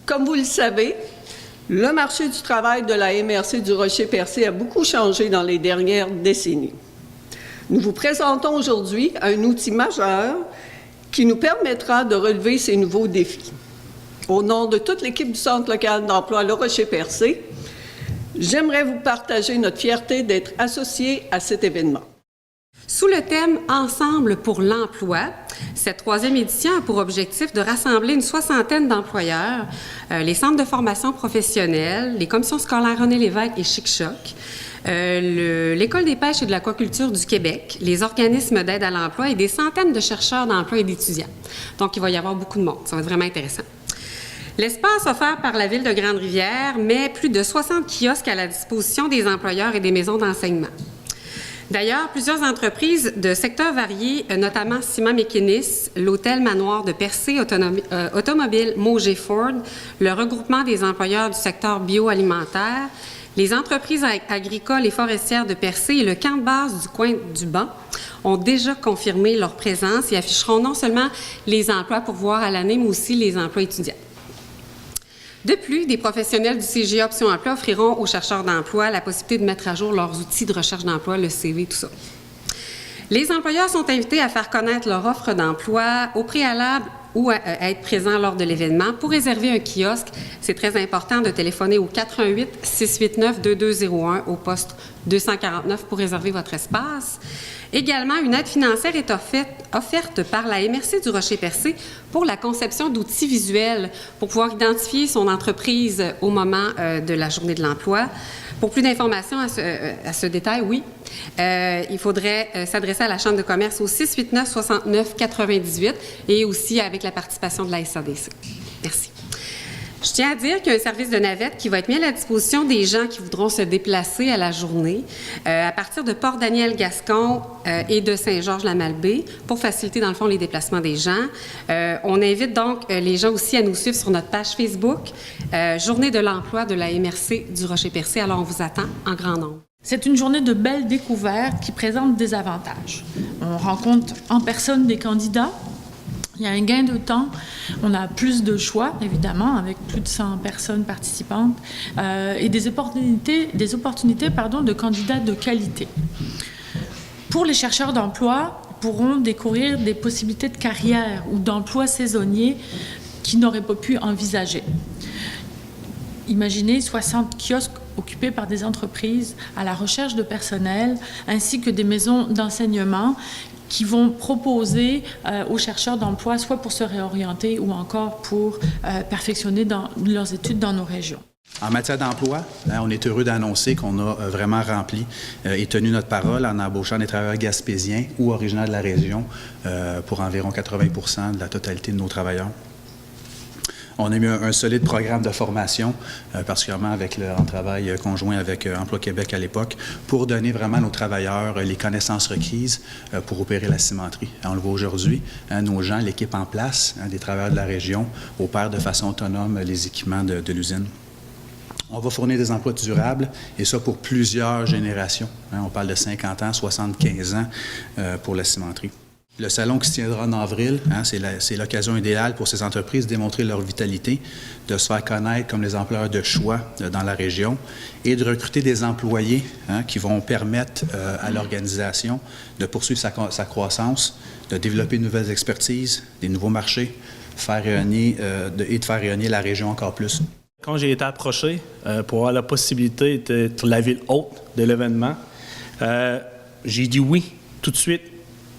Comme vous le savez, le marché du travail de la MRC du Rocher-Percé a beaucoup changé dans les dernières décennies. Nous vous présentons aujourd'hui un outil majeur qui nous permettra de relever ces nouveaux défis. Au nom de toute l'équipe du Centre local d'emploi Le Rocher-Percé, j'aimerais vous partager notre fierté d'être associés à cet événement. Sous le thème « Ensemble pour l'emploi », cette troisième édition a pour objectif de rassembler une soixantaine d'employeurs, les centres de formation professionnelle, les commissions scolaires René Lévesque et Chic-Choc, l'École des pêches et de l'aquaculture du Québec, les organismes d'aide à l'emploi et des centaines de chercheurs d'emploi et d'étudiants. Donc, il va y avoir beaucoup de monde. Ça va être vraiment intéressant. L'espace offert par la Ville de Grande-Rivière met plus de 60 kiosques à la disposition des employeurs et des maisons d'enseignement. D'ailleurs, plusieurs entreprises de secteurs variés, notamment Ciment Mécanis, l'Hôtel Manoir de Percé, Automobile Mauger Ford, le regroupement des employeurs du secteur bioalimentaire, les entreprises agricoles et forestières de Percé et le camp de base du coin du Banc ont déjà confirmé leur présence et afficheront non seulement les emplois pour voir à l'année, mais aussi les emplois étudiants. De plus, des professionnels du CGA Option Emploi offriront aux chercheurs d'emploi la possibilité de mettre à jour leurs outils de recherche d'emploi, le CV, tout ça. Les employeurs sont invités à faire connaître leur offre d'emploi au préalable ou à être présents lors de l'événement. Pour réserver un kiosque, c'est très important de téléphoner au 418-689-2201 au poste 249 pour réserver votre espace. Également, une aide financière est offerte par la MRC du Rocher-Percé pour la conception d'outils visuels pour pouvoir identifier son entreprise au moment de la journée de l'emploi. Pour plus d'informations à ce détail, oui, il faudrait s'adresser à la Chambre de commerce au 689-69-98 et aussi avec la participation de la SADC. Merci. Je tiens à dire qu'il y a un service de navette qui va être mis à la disposition des gens qui voudront se déplacer à la journée à partir de Port-Daniel-Gascon et de Saint-Georges-la-Malbaie pour faciliter, dans le fond, les déplacements des gens. On invite donc les gens aussi à nous suivre sur notre page Facebook, Journée de l'emploi de la MRC du Rocher-Percé. Alors, on vous attend en grand nombre. C'est une journée de belles découvertes qui présente des avantages. On rencontre en personne des candidats. Il y a un gain de temps, on a plus de choix, évidemment, avec plus de 100 personnes participantes, et des opportunités de candidats de qualité. Pour les chercheurs d'emploi, ils pourront découvrir des possibilités de carrière ou d'emploi saisonnier qu'ils n'auraient pas pu envisager. Imaginez 60 kiosques occupés par des entreprises à la recherche de personnel, ainsi que des maisons d'enseignement qui vont proposer aux chercheurs d'emploi, soit pour se réorienter ou encore pour perfectionner dans leurs études dans nos régions. En matière d'emploi, on est heureux d'annoncer qu'on a vraiment rempli et tenu notre parole en embauchant des travailleurs gaspésiens ou originaires de la région pour environ 80 % de la totalité de nos travailleurs. On a mis un solide programme de formation, particulièrement en travail conjoint avec Emploi Québec à l'époque, pour donner vraiment à nos travailleurs les connaissances requises pour opérer la cimenterie. On le voit aujourd'hui, nos gens, l'équipe en place, des travailleurs de la région, opèrent de façon autonome les équipements de l'usine. On va fournir des emplois durables, et ça pour plusieurs générations. On parle de 50 ans, 75 ans pour la cimenterie. Le salon qui se tiendra en avril, c'est l'occasion idéale pour ces entreprises de démontrer leur vitalité, de se faire connaître comme les employeurs de choix dans la région et de recruter des employés qui vont permettre à l'organisation de poursuivre sa croissance, de développer de nouvelles expertises, des nouveaux marchés, de faire rayonner la région encore plus. Quand j'ai été approché pour avoir la possibilité d'être la ville hôte de l'événement, j'ai dit oui tout de suite.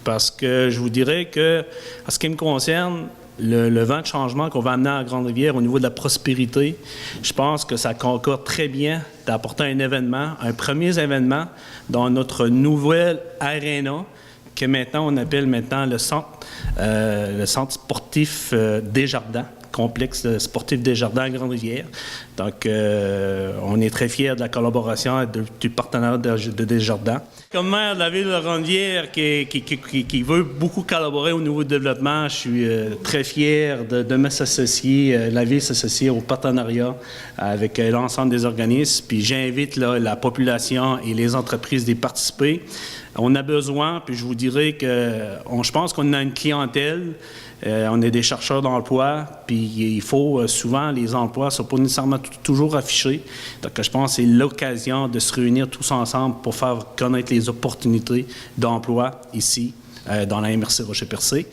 Parce que je vous dirais que, en ce qui me concerne, le vent de changement qu'on va amener à Grande-Rivière au niveau de la prospérité, je pense que ça concorde très bien d'apporter un premier événement dans notre nouvelle aréna que maintenant on appelle le centre sportif Desjardins, complexe sportif Desjardins à Grande-Rivière. Donc, on est très fiers de la collaboration et du partenariat de Desjardins. Comme maire de la ville de Grande-Rivière qui veut beaucoup collaborer au niveau du développement, je suis très fier de m'associer, la ville s'associer au partenariat avec l'ensemble des organismes. Puis j'invite la population et les entreprises d'y participer. On a besoin, puis je vous dirais que je pense qu'on a une clientèle, on est des chercheurs d'emploi, puis il faut souvent, les emplois ne sont pas nécessairement toujours affichés. Donc je pense que c'est l'occasion de se réunir tous ensemble pour faire connaître les opportunités d'emploi ici, dans la MRC Rocher-Percé.